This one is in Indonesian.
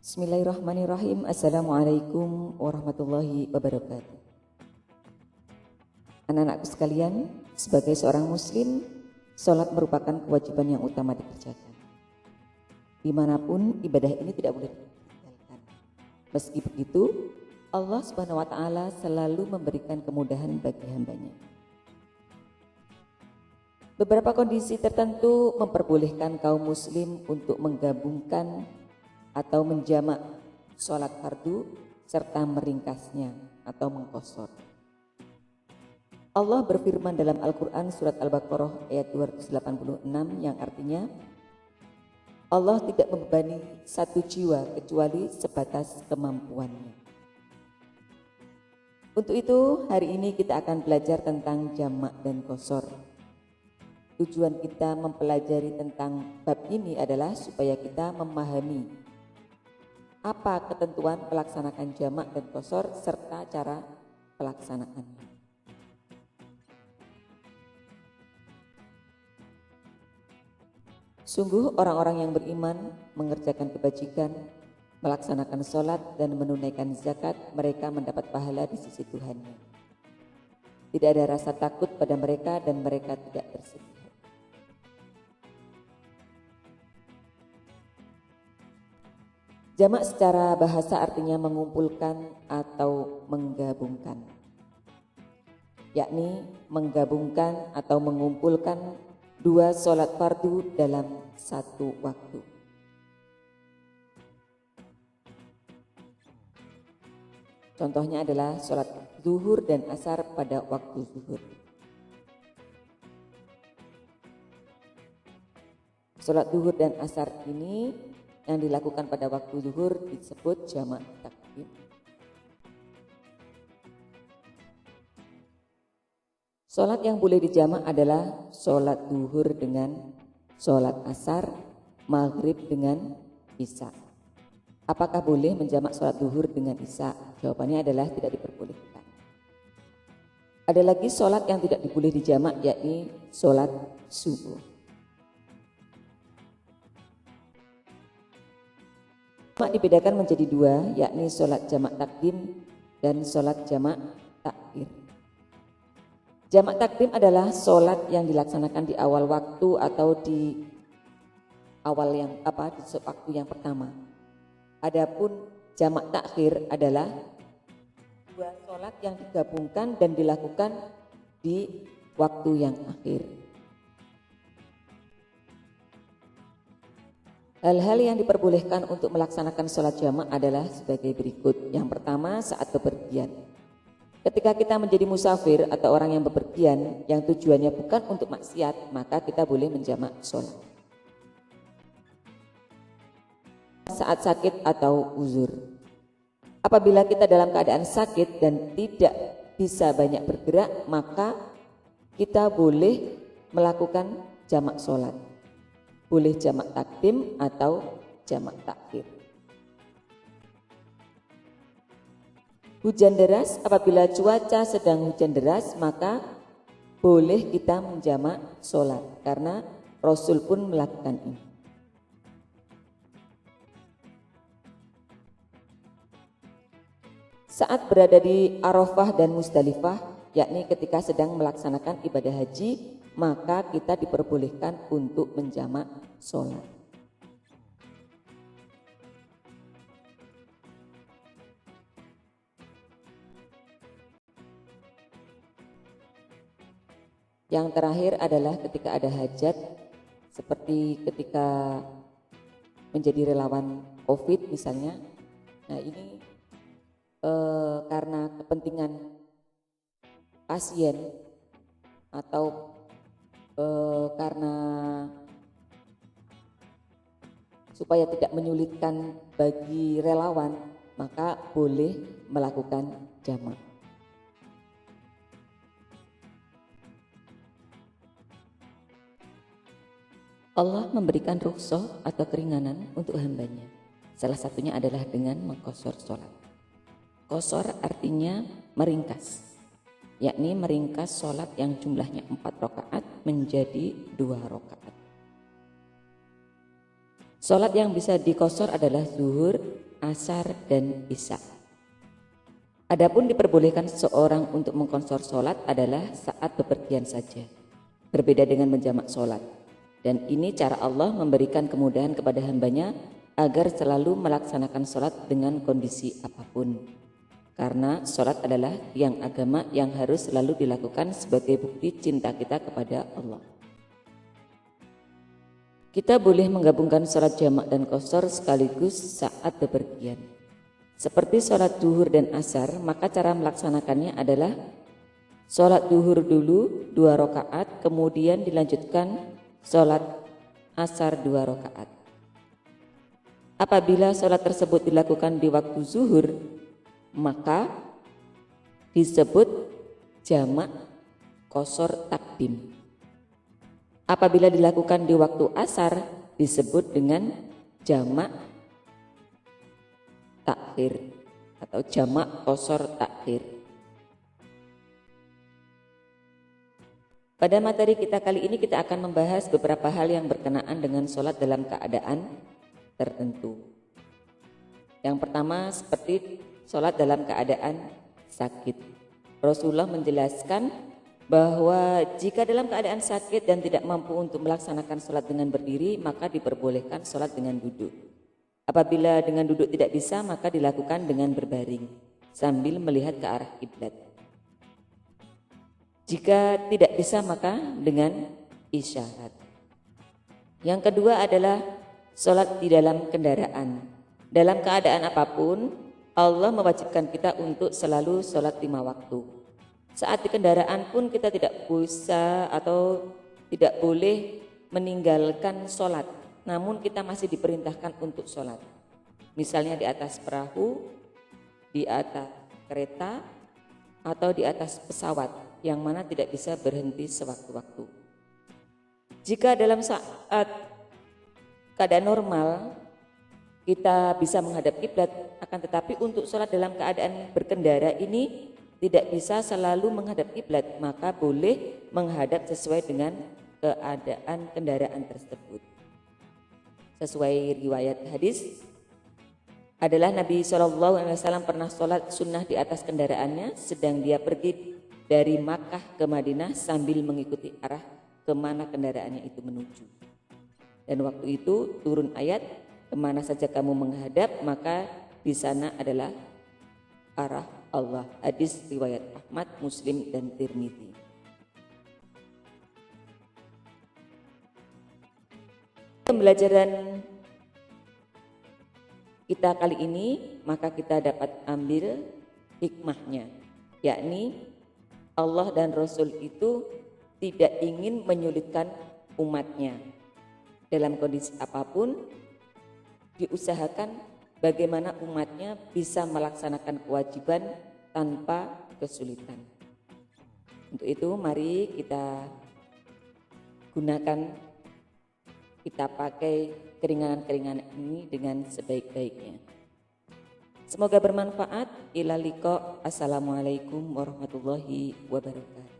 Bismillahirrahmanirrahim. Assalamualaikum warahmatullahi wabarakatuh. Anak-anakku sekalian, sebagai seorang muslim, sholat merupakan kewajiban yang utama dikerjakan. Dimanapun ibadah ini tidak boleh ditinggalkan. Meski begitu, Allah Subhanahu wa Ta'ala selalu memberikan kemudahan bagi hambanya. Beberapa kondisi tertentu memperbolehkan kaum muslim untuk menggabungkan atau menjamak sholat fardu serta meringkasnya atau mengqashar. Allah berfirman dalam Al-Quran surat Al-Baqarah ayat 286 yang artinya Allah tidak membebani satu jiwa kecuali sebatas kemampuannya. Untuk itu hari ini kita akan belajar tentang jamak dan qashar. Tujuan kita mempelajari tentang bab ini adalah supaya kita memahami apa ketentuan melaksanakan jamak dan qashar serta cara pelaksanaannya. Sungguh orang-orang yang beriman mengerjakan kebajikan, melaksanakan sholat dan menunaikan zakat, mereka mendapat pahala di sisi Tuhannya. Tidak ada rasa takut pada mereka dan mereka tidak bersedih. Jamak secara bahasa artinya mengumpulkan atau menggabungkan, yakni menggabungkan atau mengumpulkan dua sholat fardu dalam satu waktu. Contohnya adalah sholat zuhur dan asar pada waktu zuhur. Sholat zuhur dan asar ini yang dilakukan pada waktu zuhur disebut jamak takdim. Sholat yang boleh dijamak adalah sholat zuhur dengan sholat asar, maghrib dengan isya. Apakah boleh menjamak sholat zuhur dengan isya? Jawabannya adalah tidak diperbolehkan. Ada lagi sholat yang tidak boleh dijamak, yakni sholat subuh. Jamak dibedakan menjadi dua, yakni sholat jamak takdim dan sholat jamak takhir. Jamak takdim adalah sholat yang dilaksanakan di awal waktu atau di waktu yang pertama. Adapun jamak takhir adalah dua sholat yang digabungkan dan dilakukan di waktu yang akhir. Hal-hal yang diperbolehkan untuk melaksanakan sholat jamak adalah sebagai berikut. Yang pertama, saat bepergian. Ketika kita menjadi musafir atau orang yang bepergian yang tujuannya bukan untuk maksiat, maka kita boleh menjamak sholat. Saat sakit atau uzur. Apabila kita dalam keadaan sakit dan tidak bisa banyak bergerak, maka kita boleh melakukan jamak sholat. Boleh jamak takdim atau jamak takhir. Hujan deras, apabila cuaca sedang hujan deras maka boleh kita menjamak sholat karena Rasul pun melakukan ini. Saat berada di Arafah dan Musdalifah, yakni ketika sedang melaksanakan ibadah haji, maka kita diperbolehkan untuk menjamak sholat. Yang terakhir adalah ketika ada hajat, seperti ketika menjadi relawan COVID misalnya. Nah ini karena kepentingan pasien atau karena supaya tidak menyulitkan bagi relawan, maka boleh melakukan jamak. Allah memberikan rukhsah atau keringanan untuk hambanya. Salah satunya adalah dengan mengqashar sholat. Qashar artinya meringkas, yakni meringkas sholat yang jumlahnya 4 rakaat menjadi 2 rakaat. Sholat yang bisa dikosor adalah zuhur, asar, dan isya. Adapun diperbolehkan seseorang untuk mengkosor sholat adalah saat bepergian saja, berbeda dengan menjamak sholat. Dan ini cara Allah memberikan kemudahan kepada hambanya agar selalu melaksanakan sholat dengan kondisi apapun. Karena sholat adalah tiang agama yang harus selalu dilakukan sebagai bukti cinta kita kepada Allah. Kita boleh menggabungkan sholat jamak dan qashar sekaligus saat bepergian. Seperti sholat duhur dan asar, maka cara melaksanakannya adalah sholat duhur dulu 2 rakaat, kemudian dilanjutkan sholat asar 2 rakaat. Apabila sholat tersebut dilakukan di waktu zuhur, maka disebut jamak qashar takdim. Apabila dilakukan di waktu asar disebut dengan jamak takhir atau jamak qashar takhir. Pada materi kita kali ini kita akan membahas beberapa hal yang berkenaan dengan sholat dalam keadaan tertentu. Yang pertama seperti sholat dalam keadaan sakit. Rasulullah menjelaskan bahwa jika dalam keadaan sakit dan tidak mampu untuk melaksanakan sholat dengan berdiri, maka diperbolehkan sholat dengan duduk. Apabila dengan duduk tidak bisa, maka dilakukan dengan berbaring sambil melihat ke arah kiblat. Jika tidak bisa, maka dengan isyarat. Yang kedua adalah sholat di dalam kendaraan. Dalam keadaan apapun, Allah mewajibkan kita untuk selalu sholat 5 waktu. Saat di kendaraan pun kita tidak bisa atau tidak boleh meninggalkan sholat, namun kita masih diperintahkan untuk sholat. Misalnya di atas perahu, di atas kereta, atau di atas pesawat, yang mana tidak bisa berhenti sewaktu-waktu. Jika dalam saat keadaan normal, kita bisa menghadap kiblat, akan tetapi untuk sholat dalam keadaan berkendara ini tidak bisa selalu menghadap kiblat, maka boleh menghadap sesuai dengan keadaan kendaraan tersebut. Sesuai riwayat hadis adalah Nabi SAW pernah sholat sunnah di atas kendaraannya sedang dia pergi dari Makkah ke Madinah sambil mengikuti arah kemana kendaraannya itu menuju. Dan waktu itu turun ayat, kemana saja kamu menghadap maka di sana adalah arah Allah. Hadis riwayat Ahmad, Muslim, dan Tirmidzi. Pembelajaran kita kali ini maka kita dapat ambil hikmahnya, yakni Allah dan Rasul itu tidak ingin menyulitkan umatnya. Dalam kondisi apapun diusahakan bagaimana umatnya bisa melaksanakan kewajiban tanpa kesulitan. Untuk itu mari kita gunakan, kita pakai keringanan-keringanan ini dengan sebaik-baiknya. Semoga bermanfaat. Ila liqa. Assalamualaikum warahmatullahi wabarakatuh.